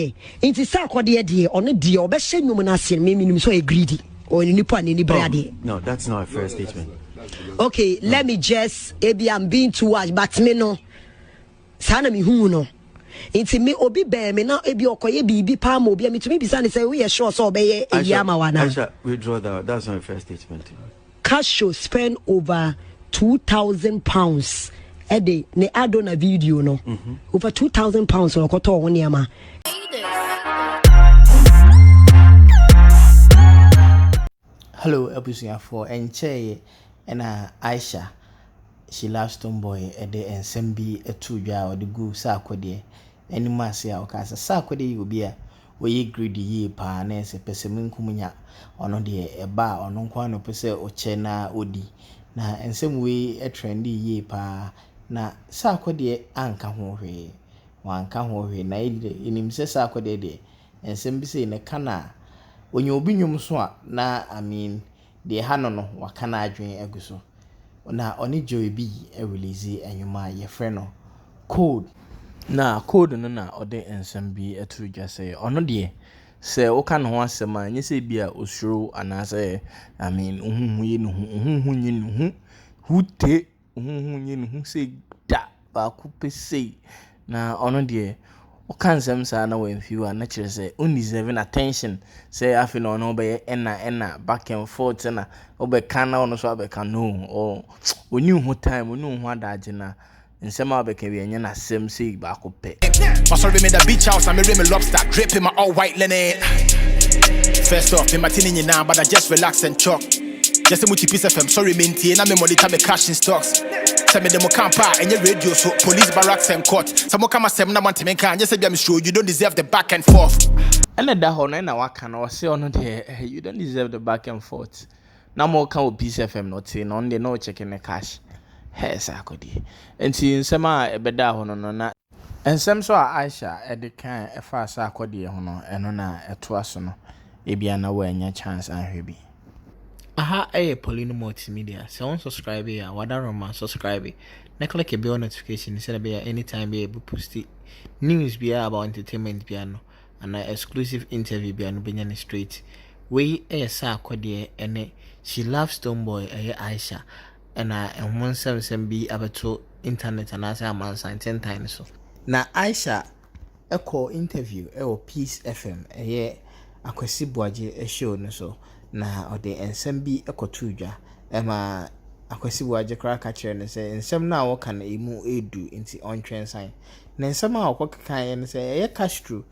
Inti Sarkodie de ono de obehye nwom na ase me minim so e greedy or nipa ni brade. No, that's not a fair statement. Okay, let me just maybe I'm being too much, but me no. Sana mi hu no. Inti me obi be me na ebi okoye bibi pa ma obi me to me bisa ne say we sure so obeye eyama wana. Aisha, withdraw that. That's not a fair statement. Cash show spend over £2,000 a day. Ne addo na video no. Over £2,000 or koto woniama. Hello, ebusuya for enche na Aisha. She loves Stonebwoy e de ensem bi etudwa o de gu Sarkodie. Eni mase a o ka Sarkodie obi a we greedy ye pa na ese pesem nkumunya ono de eba ono nkwa no pese o che na odi na ensem we trendy ye pa na Sarkodie anka ho hwe wanka ho hwe na enim se Sarkodie de ensem bi se ne kana onye obi nwum so a na de ha no wakana adwen aguso na oni joy bi e release enwuma ye frɛ no code na code no na ode ensem bi etudwa sɛ ono de sɛ woka no ho asɛm a nye sɛ bi a osuro anase ohunhu ye no ohunhu nye no hute ohunhu nye no sɛ da ba ku pese na ono de woka nsɛm saa na wamfiwa na kyerɛ sɛ undeserving attention sɛ afi no ono be ena back and forth na obeka na ono so abeka no or oni hu time oni hu adaje na nsɛm abeka wi enya na sɛm sɛ ba ko pɛ sorry me the beach house and me rim lobster dripping my all white linen first off me martini now but I just relax and chalk just a Multimedia sorry me ntie na me monitor me cash in stocks. Send me the Mocampa and your radio, so police barracks and court. Some Mocama 7 want to make just say I'm sure you don't deserve the back and forth. And at that hone na waka or say on there, you don't deserve the back and forth. Now more can B33f not saying on the no checking the cash. Hey, Sarkodie. And see some a better hono na. And some so Aisha at the can a far Sarkodie hono and on a twasono. Ebiana when chance and heavy. Aha, Poleeno Multimedia. So on subscribe here, wada roma subscribe. Na click a bell notification instead be anytime be able post it. News be about entertainment piano and an exclusive interview be no be straight. We Sarkodie and she loves Stonebwoy Aisha and and 177 be about to internet and as a man sign 10 times so. Na Aisha call interview Peace FM akufo-addo show no so. Na ode ensem bi ekotudwa ema akufo-addo kra ka kire ne se ensem na wo kan emu edu nti ontwen san na ensem a okokkan ye ne se ye Castro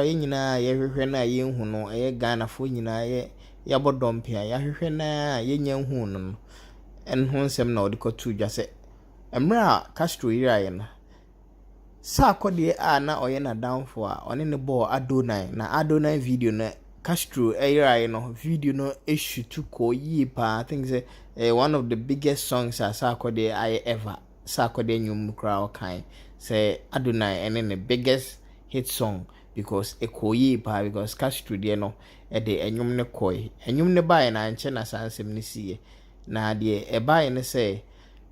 ye nyina ye hwehwe na ye hu no ye Ghana fo nyina ye yabodompia ye hwehwe na ye nya hu no en ho ensem na ode kotudwa se emra Castro yira ye na Sarkodie a na oye na downfall a one ne ball Adonai na Adonai video na Castro no video no issue to ko yi pa I think say one of the biggest songs as Sarkodie I ever Sarkodie nyum kra kan say Adonai and then the biggest hit song because e ko yi pa because Castro de no e de enyum ne koi enyum ne bae na nche na sansem ne sie na de e bae ne say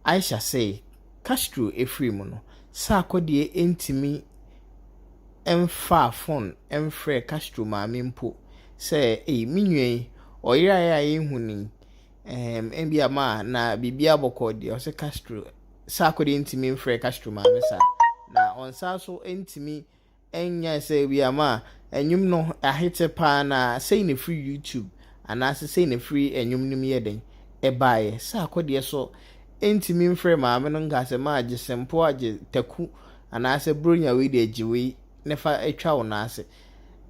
Aisha say Castro e free mu no Sarkodie entimi emfa phone emfre Castro ma mempo say minwe oyira ya ehuni embia ma na bibia bokodi o se Castro Sarkodie ntimi mfre Castro ma mesa na onsa so ntimi enya say bia ma enyum no ahete pa na say ne free YouTube ana say ne free enyum nim yeden e bae Sarkodie so ntimi mfre ma me no ngase ma age sempo age taku ana say bronya we de agiwe nefa etwa wo na ase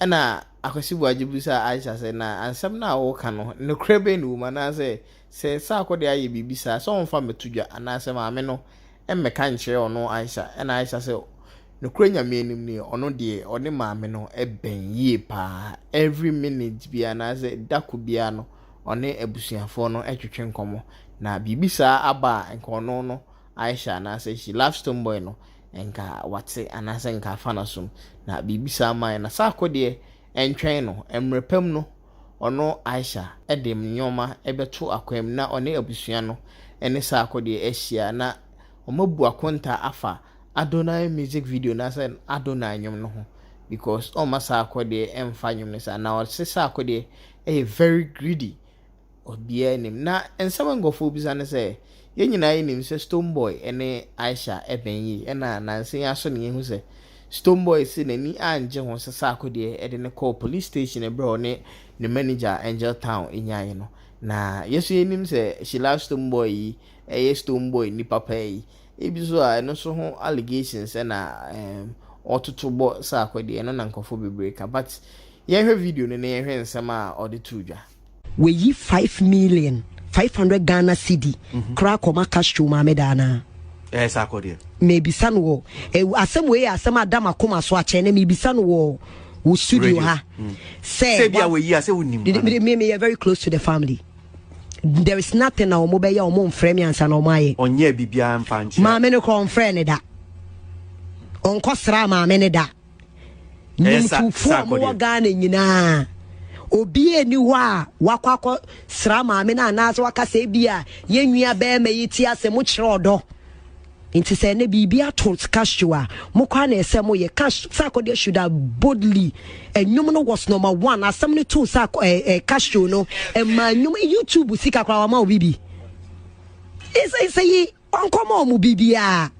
na akufo-addo bisa Aisha say na ansem na wo ka no ne krebe no ma na say Sarkodie aye bibisa so onfa metudwa ana say ma me no emmeka nkyere ono Aisha na Aisha say no krenya me enim ni ono de one ma me no eben yie pa every minute bia na say dako bia no one abusuafo no etwetwe nkomo na bibisa aba nkono no Aisha na say she loves Stonebwoy no enka wate ana say nka fanasum na bibisa man na Sarkodie entwen no emrepam no ono Aisha edem nyoma ebeto akwam na one abusua no ene Sarkodie ehia na omabu akonta afa Adonai music video na say Adonai nyom no ho because Sarkodie and Fanyumis are now Sarkodie very greedy or be name na and someone go for business say yen name say Stonebwoy and Aisha Ebenyi and Nancy Ashoni who say Stonebwoy sin any angel was a Sarkodie at the call police station abroad ne the manager Angel Town in Yano. Na yes him say she loves Stonebwoy Stonebwoy ni papa ebiso no so ho allegations na ototobo Sarkodie no nankofo bebreka but ye hwe video no na ye hwe nsema or the tuja we yi 5,500,000 Ghana cedi kra koma cash to ma medana Sarkodie maybe san wo asem we asem adam akoma so ache na maybe san wo studio ha say bia we yi ase wonim me very close to the family. There is nothing na omo be ya omo mfrɛ me ansa na omo aye onye bibia mfa nche ma me ne ko mfrɛ ne da onko sra ma me ne da nimtu fu omo Ghana nyina obi eni ho a wakwakọ sra ma me na anaase wakasa bia yenwia be ma yiti ase mo kyerɛ odo inti se ne bibia to cash to a mo kwa na ese mo ye cash Sarkodie should have boldly enyum no was number 1 asem ne to cash to no e ma nyum YouTube sika kwa ma obibi is say onkomo mo bibia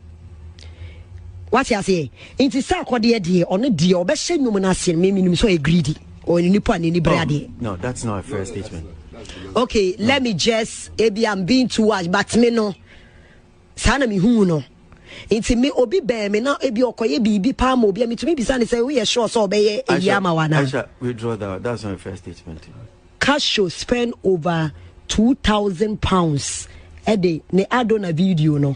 what you say inti Sarkodie de ono de obehye nyum na ase me minim so e greedy or ni nipa ni brade. No, that's not a fair statement. Okay, let me just I'm being too much but me no sana mi hu no inti me obi be me na ebi okoye bibi pa ma obi me to me bisa ne say we sure so obeye eyama wana Aisha withdraw that. That's not a fair statement. cash show spend over £2,000 a day ne addo na video no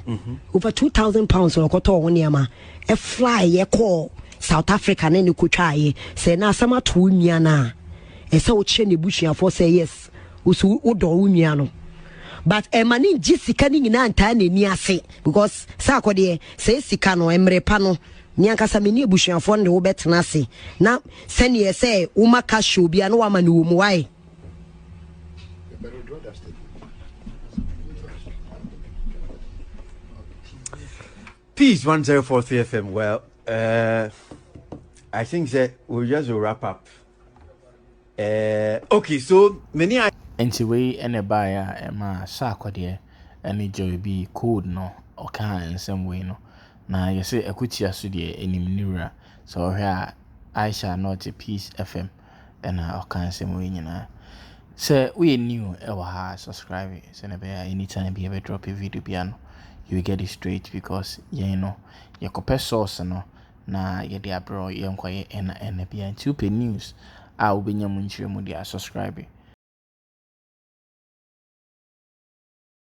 over £2,000 no koto ho niama e fly ye call South Africa ne kotwa ye say na asama to nua na e say wo che ne busuafo say yes usu udo nua no but emani jisika ni nyina anta na ni ase because Sarkodie say sika no emre pa no ni ankasa me ni ebusuafo ne wo betena ase na sene ye say wo maka show bia no wa ma ne wo mu wai Peace 1043 FM. Well, I think that we'll just wrap up. Okay, so many Anyway, and a buyer, ma Sarkodie, and Joy be code no, or can in some way no. Now you say a kutia sudie any mirror, so here I shall not a Peace FM, and I can same way, you know. Say we new ever hard subscribe, send a bear anytime be ever drop a video piano, you get it straight because you know your copper source no. Na ye dia bro ye nkoye and be and 2 news. I will be nyamunchire mu dia subscribe.